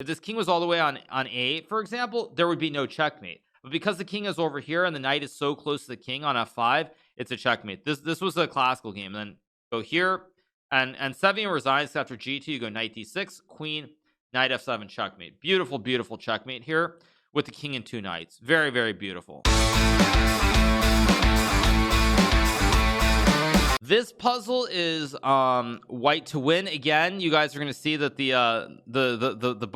If this king was all the way on a8, for example, there would be no checkmate. But because the king is over here and the knight is so close to the king on f5, it's a checkmate. This was a classical game. And then go here, and Sevian resigns after g2. You go knight d6, queen, knight f7, checkmate. Beautiful, beautiful checkmate here with the king and two knights. Very, very beautiful. This puzzle is white to win. Again, you guys are going to see that the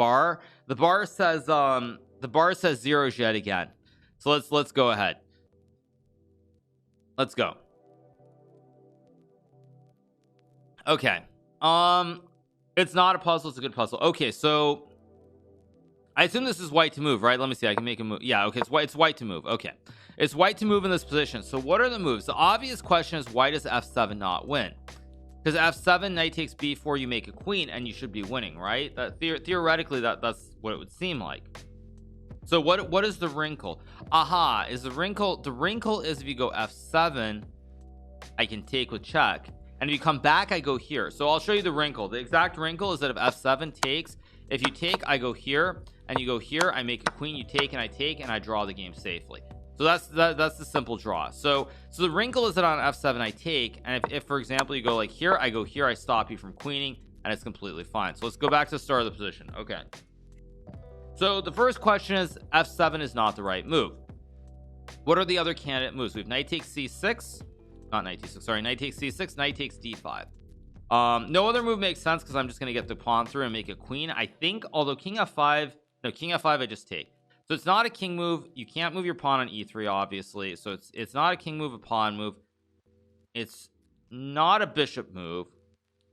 bar says zeros yet again. So let's go ahead. Let's go. Okay. It's not a puzzle, it's a good puzzle. Okay, so I assume this is white to move, right? Let me see. I can make a move. Yeah, okay, it's white to move. Okay. It's white to move in this position. So what are the moves? The obvious question is, why does f7 not win? Because f7, knight takes b4, you make a queen, and you should be winning, right? That theoretically, that's what it would seem like. So what is the wrinkle? Aha, is the wrinkle is if you go f7, I can take with check. And if you come back, I go here. So I'll show you the wrinkle. The exact wrinkle is that if f7 takes, if you take, I go here, and you go here, I make a queen, you take, and I draw the game safely. So that's the simple draw. So the wrinkle is that on f7 I take, and if for example you go like here, I go here, I stop you from queening, and it's completely fine. So let's go back to the start of the position. Okay. So the first question is, f7 is not the right move. What are the other candidate moves? We have knight takes c6, not knight t6, sorry, knight takes c6, knight takes d5. No other move makes sense because I'm just going to get the pawn through and make a queen, I think. Although king f5 I just take. So it's not a king move. You can't move your pawn on e3, obviously. So it's not a king move, a pawn move. It's not a bishop move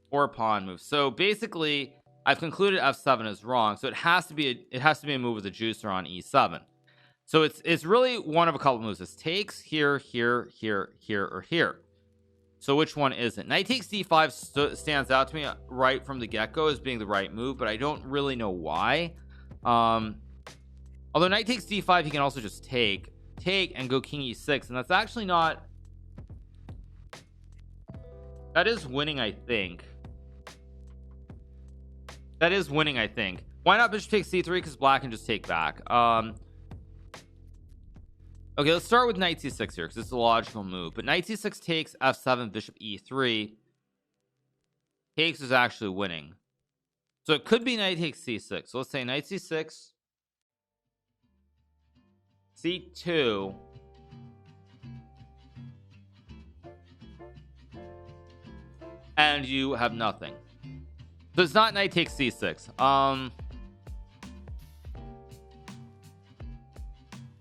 or a pawn move. So basically, I've concluded f7 is wrong. So it has to be a move with a juicer on e7. So it's really one of a couple moves. This takes here, here, here, here, or here. So which one is it? Knight takes d5 stands out to me right from the get-go as being the right move, but I don't really know why. Although knight takes d5, he can also just take and go king e6, and that's actually not, that is winning, I think. That is winning, I think. Why not bishop takes c3? Because black can just take back. Okay, let's start with knight c6 here because it's a logical move. But knight c6 takes f7, bishop e3. Takes is actually winning. So it could be knight takes c6. So let's say knight c6, c2, and you have nothing. So it's not knight takes c6.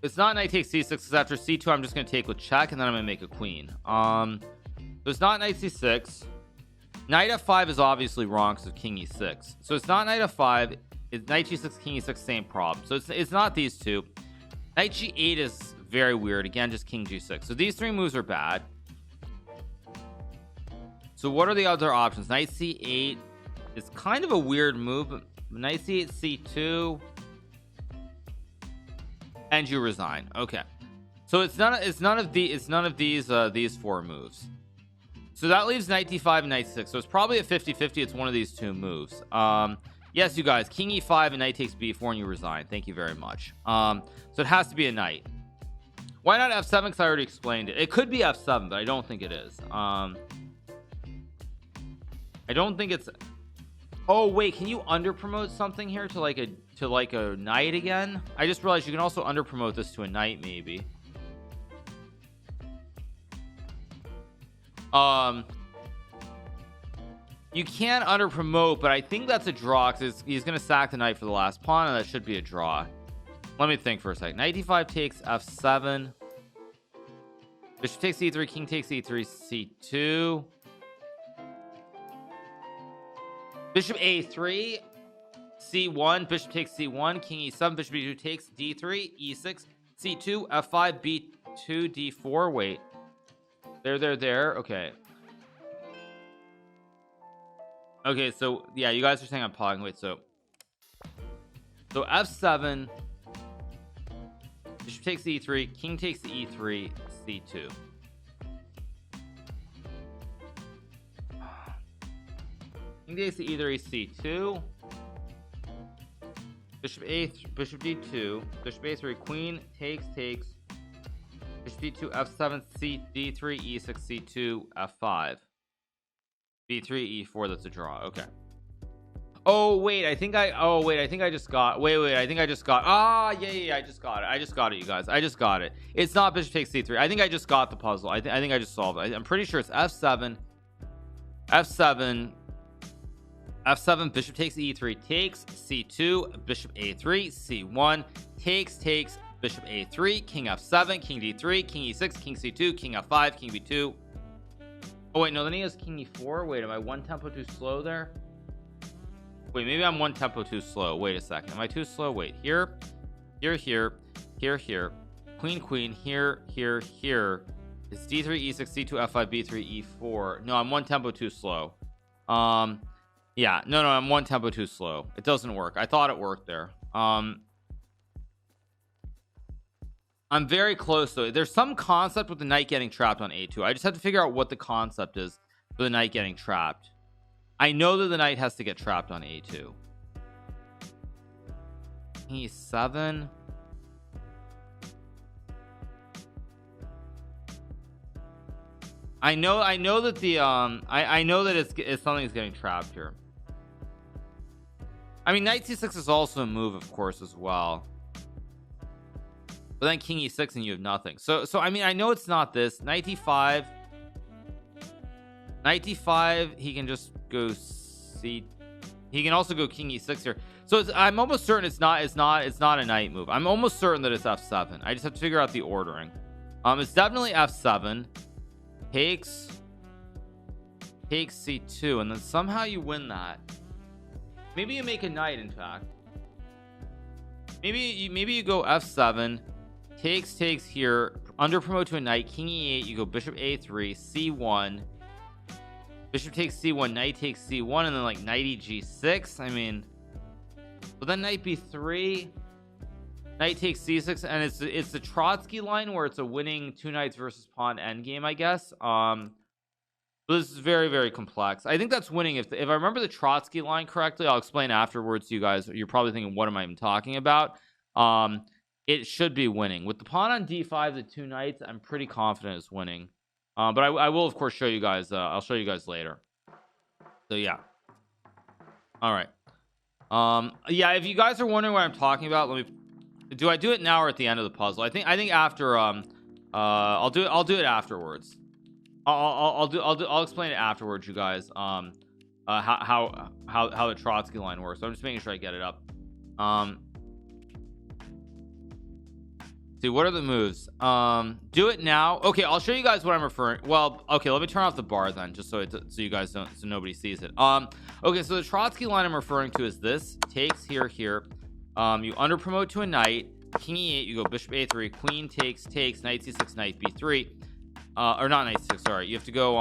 It's not knight takes c6 because after c2 I'm just going to take with check, and then I'm going to make a queen. So it's not knight c6. Knight f5 is obviously wrong because of king e6. So it's not knight f5. It's knight g6, king e6, same problem. So it's not these two. Knight g8 is very weird. Again, just king g6. So these three moves are bad. So what are the other options? Knight c8 is kind of a weird move, but knight c8, c2, and you resign. Okay, so it's none of these four moves. So that leaves knight d5 and knight c6. So it's probably a 50-50. It's one of these two moves. Yes, you guys, king e5 and knight takes b4 and you resign. Thank you very much. So it has to be a knight. Why not f7? Because I already explained it. It could be f7, but I don't think it is. I don't think it's. Oh wait, can you under promote something here to like a knight again? I just realized you can also under promote this to a knight, maybe. You can under promote, but I think that's a draw because he's gonna sack the knight for the last pawn, and that should be a draw. Let me think for a second. Knight d5 takes f7. Bishop takes e3, king takes e3, c2. Bishop a3, c1, bishop takes c1, king e7, bishop b2 takes d3, e6, c2, f5, b2, d4. Wait, there. Okay, so yeah, you guys are saying I'm pausing. Wait, so f7, bishop takes e3, king takes e3, c2. King takes e3, c2. bishop a, bishop d2, bishop a3, queen takes, bishop d2, f7, c, d3, e6, c2, f5, b3, e4. That's a draw. Okay. Oh wait, I think I just got, I think I just got, yeah, I just got it, you guys. I just got it. It's not bishop takes c3. I think I just got the puzzle. I think I just solved it. I'm pretty sure it's f7, bishop takes e3, takes, c2, bishop a3, c1, takes, bishop a3, king f7, king d3, king e6, king c2, king f5, king b2. Oh wait, no, then he has king e4. Wait, am I one tempo too slow there? Wait, maybe I'm one tempo too slow. Wait a second, am I too slow? Wait, here, queen, here. It's d3, e6, c2, f5, b3, e4. No, I'm one tempo too slow. Yeah, no, I'm one tempo too slow. It doesn't work. I thought it worked there. I'm very close though. There's some concept with the knight getting trapped on a2. I just have to figure out what the concept is for the knight getting trapped. I know that the knight has to get trapped on a2. e7. I know that the I know that it's something's getting trapped here. I mean, knight c6 is also a move, of course, as well. But then king e6 and you have nothing. So I mean, I know it's not this. Knight d5. He can just go c. He can also go king e6 here. So I'm almost certain it's not a knight move. I'm almost certain that it's f7. I just have to figure out the ordering. It's definitely f7. Takes c2, and then somehow you win that. Maybe you make a knight, in fact. Maybe you go f7, takes here, under promote to a knight, king e8, you go bishop a3, c1, bishop takes c1, knight takes c1, and then like knight g6. I mean, but then knight b3, knight takes c6, and it's the Troitsky line where it's a winning two knights versus pawn endgame, I guess. This is very, very complex. I think that's winning. If I remember the Troitsky line correctly, I'll explain afterwards to you guys. You're probably thinking, what am I even talking about? It should be winning. With the pawn on d5, the two knights, I'm pretty confident it's winning. But I will, of course, show you guys. I'll show you guys later. So, yeah. All right. Yeah, if you guys are wondering what I'm talking about, do I do it now or at the end of the puzzle? I think after I'll do it afterwards. I'll explain it afterwards, you guys. How the Troitsky line works. So I'm just making sure I get it up. See, what are the moves? Do it now. Okay, I'll show you guys what I'm referring. Well, okay, let me turn off the bar then, just so you guys don't, so nobody sees it. Okay, so the Troitsky line I'm referring to is this: takes here. You under promote to a knight, king e8, you go bishop a3, queen takes, knight c6, knight b3. Or not knight c6, sorry. You have to go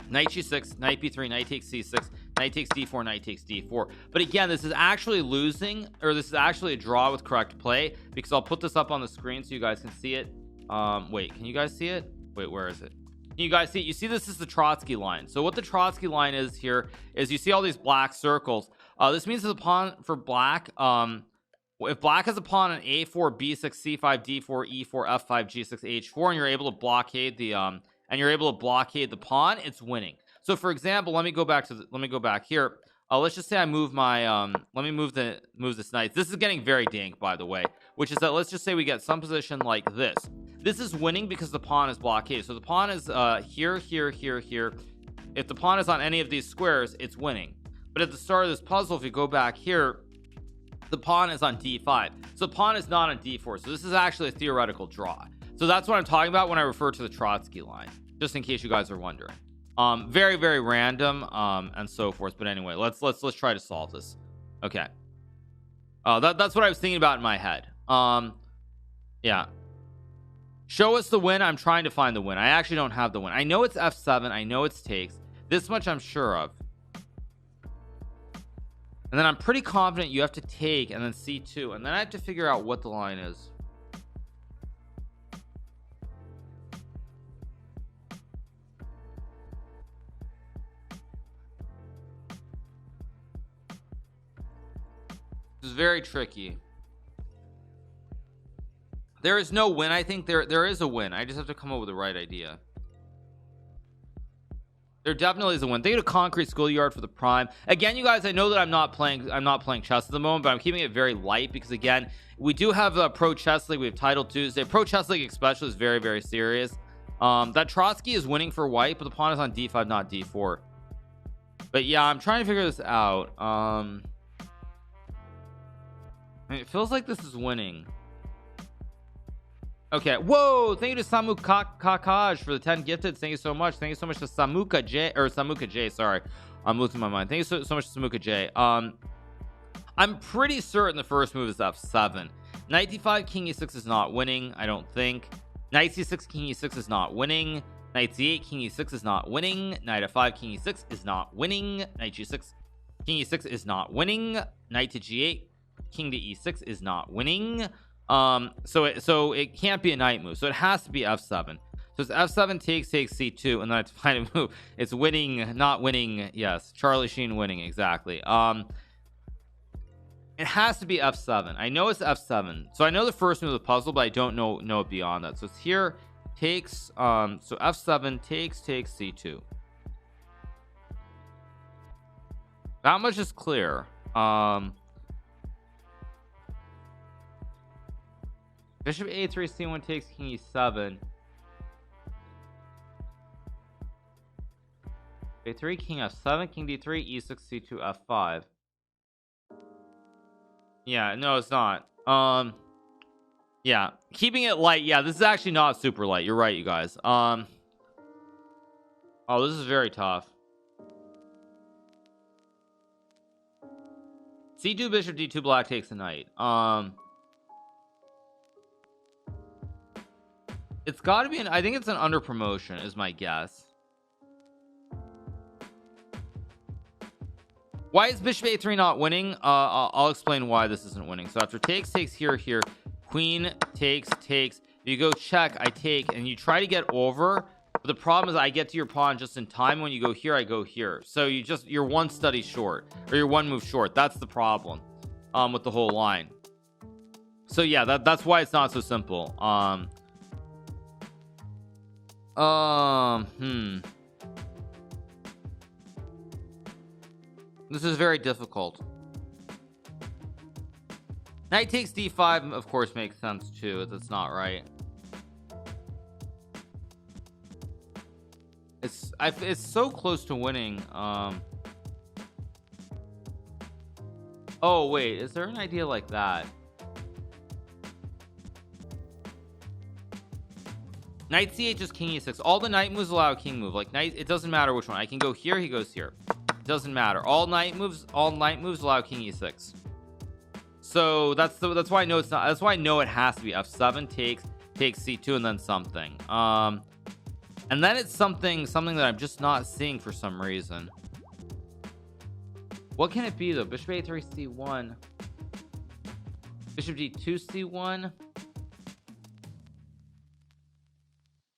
knight g6, knight b3, knight takes c6, knight takes d4, knight takes d4. But again, this is actually losing, or this is actually a draw with correct play, because I'll put this up on the screen so you guys can see it. Wait, can you guys see it? Wait, where is it? Can you guys see it? You see, this is the Troitsky line. So what the Troitsky line is here is you see all these black circles. This means the pawn for black, if black has a pawn on a4, b6, c5, d4, e4, f5, g6, h4, and you're able to blockade the pawn, it's winning. So for example, let me go back here. Let's just say I move my let me move this knight. This is getting very dank, by the way, which is that let's just say we get some position like this. This is winning because the pawn is blockaded. So the pawn is here. If the pawn is on any of these squares, it's winning. But at the start of this puzzle, if you go back here, the pawn is on d5, so the pawn is not on d4. So this is actually a theoretical draw. So that's what I'm talking about when I refer to the Troitsky line, just in case you guys are wondering. Very, very random, and so forth. But anyway, let's try to solve this. Okay. That's what I was thinking about in my head. Yeah. Show us the win. I'm trying to find the win. I actually don't have the win. I know it's f7. I know it's takes. This much I'm sure of. And then I'm pretty confident you have to take and then c2, and then I have to figure out what the line is. This is very tricky. There is no win. I think there is a win. I just have to come up with the right idea. There definitely is a win. Think of a concrete schoolyard for the prime. Again, you guys, I know that I'm not playing chess at the moment, but I'm keeping it very light because again, we do have a pro chess league. We have Title Tuesday. Pro chess league especially is very, very serious. That Troitsky is winning for white, but the pawn is on d5, not d4. But yeah, I'm trying to figure this out. It feels like this is winning. Okay, whoa, thank you to Samu Kakaj for the 10 gifted. Thank you so much. Thank you so much to Samuka J, sorry, I'm losing my mind. Thank you so much to Samuka J. I'm pretty certain the first move is f7. Knight d5 king e6 is not winning, I don't think. Knight c6 king e6 is not winning. Knight c8 king e6 is not winning. Knight f5 king e6 is not winning. Knight g6 king e6 is not winning. Knight to g8 king to e6 is not winning. So it can't be a knight move, so it has to be f7. So it's f7 takes c2, and then I have to find a move. It's winning, not winning. Yes, Charlie Sheen winning, exactly. It has to be f7. I know it's f7, so I know the first move of the puzzle, but I don't know it beyond that. So it's here, takes so f7 takes c2. That much is clear. Bishop a3 c1 takes king e7. a3 king f7 king d3 e6 c2 f5. Yeah, no, it's not. Yeah, keeping it light. Yeah, this is actually not super light. You're right, you guys. Oh, this is very tough. c2 bishop d2 black takes a knight. It's got to be I think it's an under promotion is my guess. Why is bishop a3 not winning? I'll explain why this isn't winning. So after takes here, queen takes, you go check, I take, and you try to get over, but the problem is I get to your pawn just in time. When you go here, I go here, so you're one study short, or you're one move short. That's the problem with the whole line. So yeah, that's why it's not so simple. This is very difficult. Knight takes d5 of course makes sense too. That's not right. It's so close to winning. Oh wait, is there an idea like that? Knight c8 just king e6. All the knight moves allow a king move. Like knight, it doesn't matter which one. I can go here, he goes here. It doesn't matter. All knight moves allow king e6. So that's why I know it's not. That's why I know it has to be f7 takes c2 and then something. And then it's something that I'm just not seeing for some reason. What can it be though? Bishop a3 c1. Bishop d2 c1.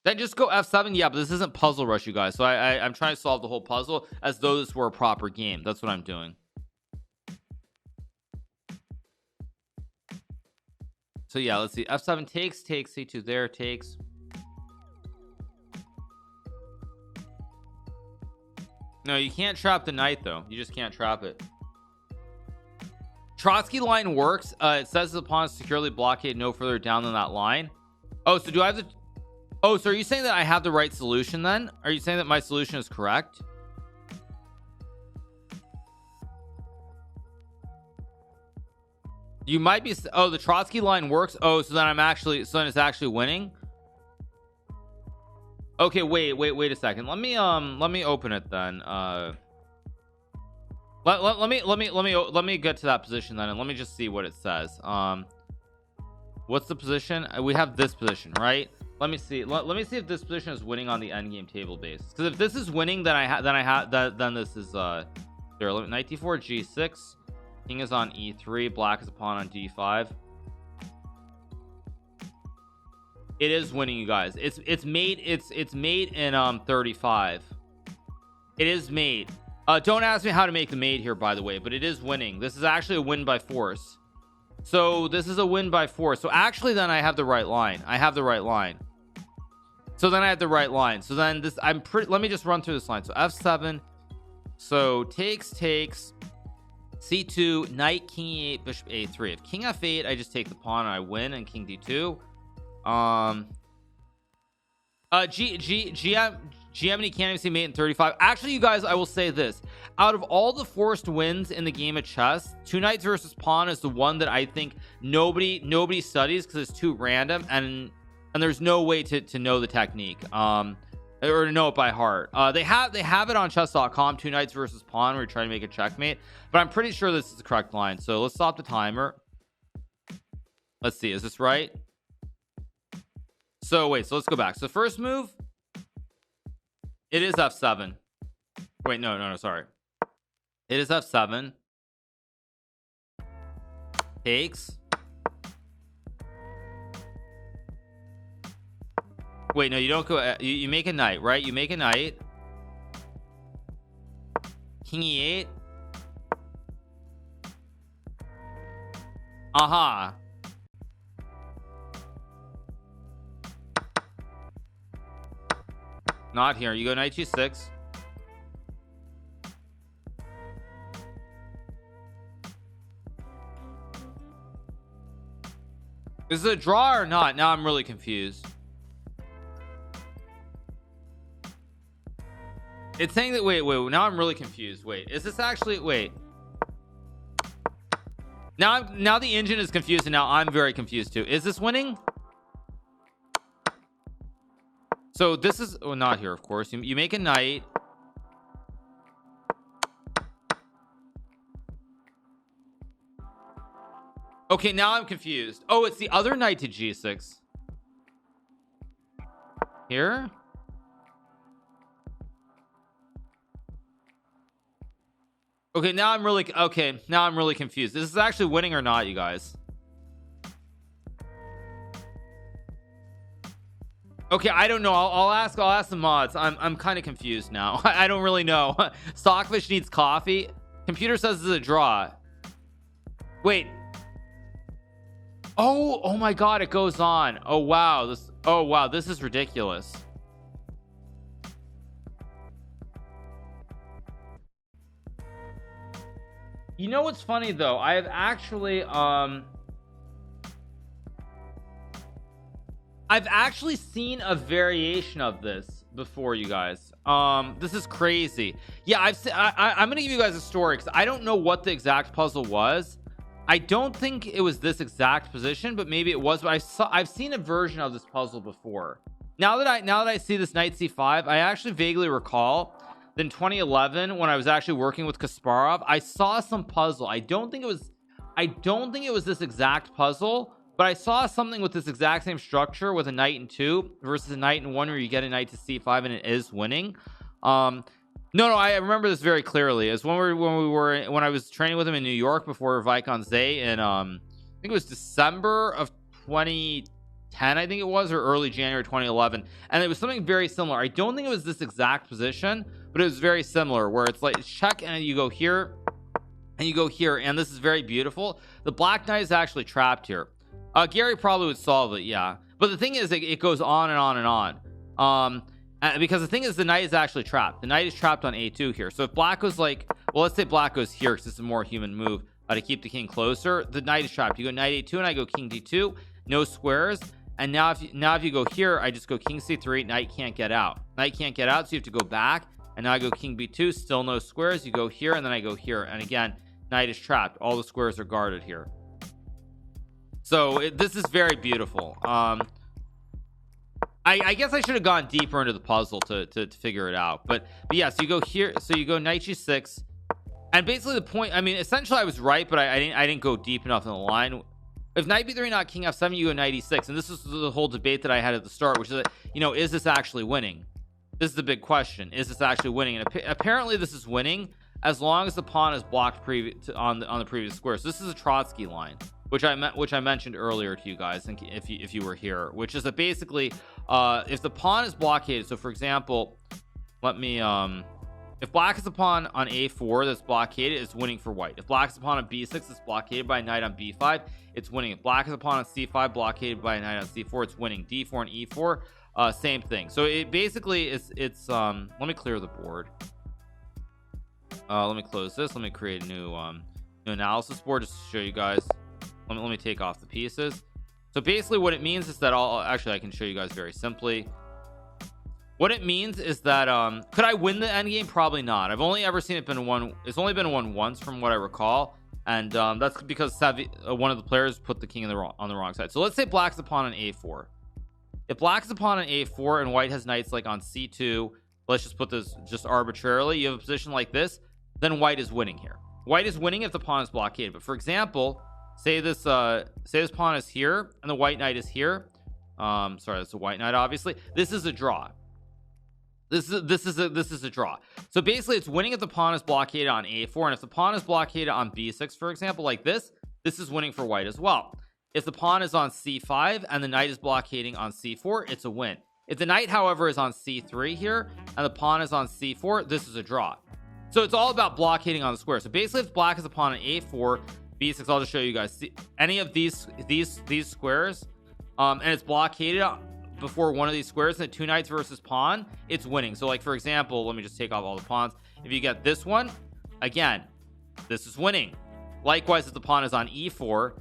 Then just go f7. Yeah, but this isn't Puzzle Rush, you guys. So I'm trying to solve the whole puzzle as though this were a proper game. That's what I'm doing. So yeah, let's see. f7 takes c2 there, takes. No, you can't trap the knight though. You just can't trap it. Troitsky line works. It says the pawn is securely blockaded no further down than that line. Oh, so do I have to? Oh, so are you saying that I have the right solution then? Are you saying that my solution is correct? You might be. Oh, the Troitsky line works. Oh, so then it's actually winning. Okay, wait a second. Let me open it then. Let me get to that position then, and let me just see what it says. What's the position? We have this position, right? Let me see. Let me see if this position is winning on the endgame table basis. Because if this is winning, then then this is there. Knight d4 g6. King is on e3. Black is a pawn on d5. It is winning, you guys. It's made in 35. It is made. Don't ask me how to make the mate here, by the way, but it is winning. This is actually a win by force. So this is a win by 4. So actually then I have the right line. So then I have the right line. So then this, I'm pretty, let me just run through this line. So f7, so takes, c2, knight, king e8, bishop a3. If king f8, I just take the pawn and I win, and king d2. GM can't even see mate in 35. Actually, you guys, I will say this: out of all the forced wins in the game of chess, 2 knights versus pawn is the one that I think nobody studies, because it's too random, and there's no way to know the technique, or to know it by heart. They have it on chess.com, 2 knights versus pawn, where you're trying to make a checkmate, but I'm pretty sure this is the correct line. So let's stop the timer. Let's see, is this right? So wait, so let's go back. So first move, it is f7. Wait, no, sorry. It is f7. Takes. Wait, no, you don't go. You make a knight, right? You make a knight. King e8. Aha. Not here. You go knight g6. Is it a draw or not? Now I'm really confused. It's saying that, wait, now I'm really confused. Wait, is this actually, wait. Now the engine is confused, and now I'm very confused too. Is this winning? So this is, oh, not here, of course. You make a knight. Okay, now I'm confused. Oh, it's the other knight to g6. Here? Okay, now I'm really confused. This is actually winning or not, you guys? Okay, I don't know. I'll ask the mods. I'm kind of confused now. I don't really know. Stockfish needs coffee. Computer says it's a draw. Wait. Oh my god, it goes on. Oh wow, this is ridiculous. You know what's funny though? I have actually I've actually seen a variation of this before, you guys. This is crazy. Yeah, I'm gonna give you guys a story, because I don't know what the exact puzzle was. I don't think it was this exact position, but maybe it was. But I've seen a version of this puzzle before. Now that I see this knight c5, I actually vaguely recall that in 2011, when I was actually working with Kasparov, I saw some puzzle. I don't think it was this exact puzzle, but I saw something with this exact same structure with a knight in 2 versus a knight in 1, where you get a knight to c5 and it is winning. No, I remember this very clearly. It's when I was training with him in New York before Vicon Zay, and I think it was December of 2010, I think it was, or early January 2011, and it was something very similar. I don't think it was this exact position, but it was very similar, where it's like check and you go here and you go here, and this is very beautiful. The black knight is actually trapped here. Gary probably would solve it, yeah, but the thing is, it goes on and on and on. Because the thing is, the knight is actually trapped. The knight is trapped on a2 here. So if black goes like, well, let's say black goes here, because it's a more human move to keep the king closer. The knight is trapped. You go knight a2 and I go king d2, no squares. And now if you go here, I just go king c3. Knight can't get out. Knight can't get out, so you have to go back. And now I go king b2, still no squares. You go here, and then I go here. And again, knight is trapped. All the squares are guarded here. So this is very beautiful. I guess I should have gone deeper into the puzzle to figure it out, but yeah, so you go here, so you go knight g6, and basically the point, I mean, essentially I was right, but I didn't go deep enough in the line. If knight b3 not king f7, you go knight e6, and this is the whole debate that I had at the start, which is that, you know, is this actually winning? This is the big question. Is this actually winning? And apparently this is winning as long as the pawn is blocked on the previous square. So this is a Troitsky line, which I mentioned earlier to you guys, if you were here, which is that basically if the pawn is blockaded, so for example, let me If black is a pawn on a4 that's blockaded, it's winning for white. If black is a pawn on b6 that's blockaded by a knight on b5, it's winning. If black is a pawn on c5 blockaded by a knight on c4, it's winning. d4 and e4, same thing. So it basically is, it's let me clear the board. Let me close this. Let me create a new analysis board just to show you guys. Let me take off the pieces. So basically what it means is that actually I can show you guys very simply. What it means is that could I win the endgame? Probably not. I've only ever seen it been won. It's only been won once from what I recall, and that's because one of the players put the king on the wrong side. So let's say black's a pawn on a4. If black's a pawn on a4 and white has knights like on c2, let's just put this just arbitrarily, you have a position like this, then white is winning here. White is winning if the pawn is blockaded. But for example, say this pawn is here and the white knight is here. Sorry, that's a white knight. Obviously, this is a draw. This is a draw. So basically, it's winning if the pawn is blockaded on a4, and if the pawn is blockaded on b6, for example, like this is winning for white as well. If the pawn is on c5 and the knight is blockading on c4, it's a win. If the knight, however, is on c3 here and the pawn is on c4, this is a draw. So it's all about blockading on the square. So basically, if black is a pawn on a4, b6, I'll just show you guys. See, any of these squares, and it's blockaded before one of these squares, and the two knights versus pawn, it's winning. So like for example, let me just take off all the pawns. If you get this one, again, this is winning. Likewise, if the pawn is on e4,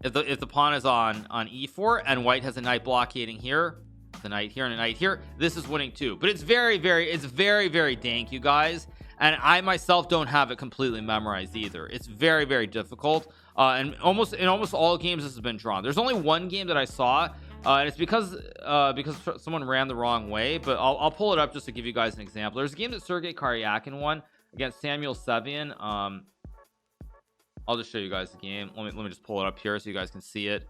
if the pawn is on e4 and white has a knight blockading here, the knight here and a knight here, this is winning too. But it's very dank, you guys, and I myself don't have it completely memorized either. It's very difficult, and in almost all games this has been drawn. There's only one game that I saw, and it's because someone ran the wrong way, but I'll pull it up just to give you guys an example. There's a game that Sergei Karjakin won against Samuel Sevian. I'll just show you guys the game. Let me just pull it up here so you guys can see it.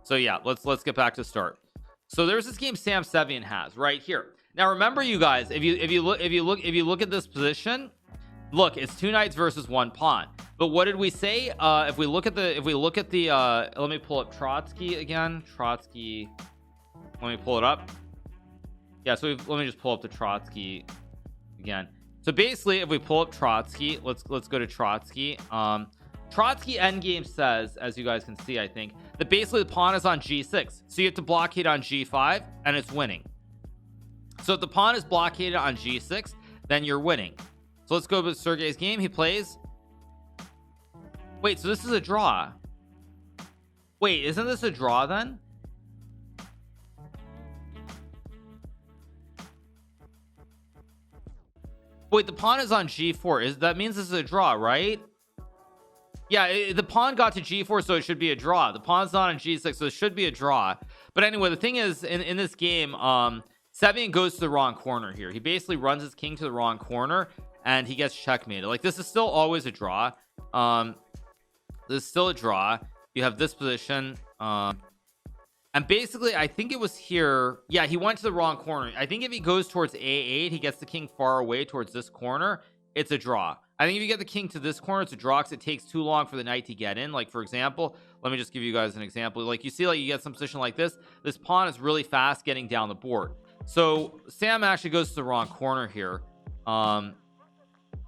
So yeah, let's get back to the start. So there's this game Sam Sevian has right here. Now remember, you guys, if you look at this position, look, it's two knights versus one pawn. But what did we say? If we look at the let me pull up Troitsky again. Troitsky. Let me pull it up. Yeah, so let me just pull up the Troitsky again. So basically, if we pull up Troitsky, let's go to Troitsky. Troitsky endgame says, as you guys can see, I think, that basically the pawn is on g6, so you have to blockade on g5 and it's winning. So if the pawn is blockaded on g6, then you're winning. So let's go with Sergei's game. He plays. Wait, so this is a draw. Wait, isn't this a draw then? Wait, the pawn is on g4. That means this is a draw, right? Yeah, the pawn got to g4, so it should be a draw. The pawn's not on g6, so it should be a draw. But anyway, the thing is, in this game, Sevian goes to the wrong corner here. He basically runs his king to the wrong corner, and he gets checkmated. Like, this is still always a draw. This is still a draw. You have this position, and basically, I think it was here. Yeah, he went to the wrong corner. I think if he goes towards a8, he gets the king far away towards this corner, it's a draw. I think if you get the king to this corner, it's a draw because it takes too long for the knight to get in. Like, for example, let me just give you guys an example. Like, you see, like, you get some position like this. This pawn is really fast getting down the board. So Sam actually goes to the wrong corner here, in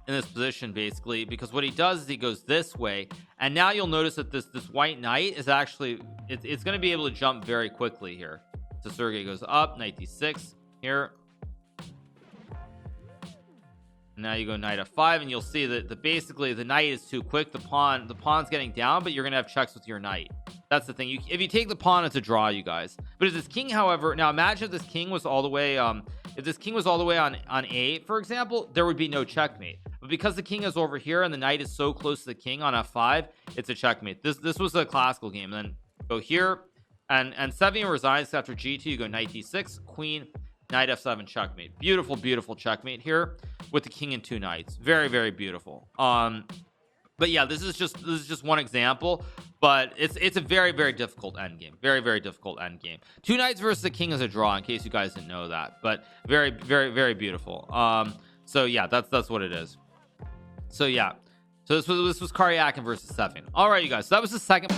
this position, basically, because what he does is he goes this way, and now you'll notice that this white knight is actually it's going to be able to jump very quickly here. So Sergei goes up, knight d6 here. Now you go knight f5, and you'll see that basically the knight is too quick. The pawn's getting down, but you're gonna have checks with your knight. That's the thing. If you take the pawn, it's a draw, you guys. But if this king, however, now imagine if this king was all the way on a8, for example, there would be no checkmate. But because the king is over here and the knight is so close to the king on f5, it's a checkmate. This was a classical game. And then go here, and Sevian resigns after g2. You go knight d6, queen, knight f7, checkmate. Beautiful checkmate here with the king and two knights. Very beautiful. But yeah, this is just one example, but it's a very difficult endgame. Very difficult endgame. Two knights versus the king is a draw, in case you guys didn't know that. But very beautiful. So yeah, that's what it is. So yeah, so this was Karjakin versus Sevian. All right, you guys, so that was the second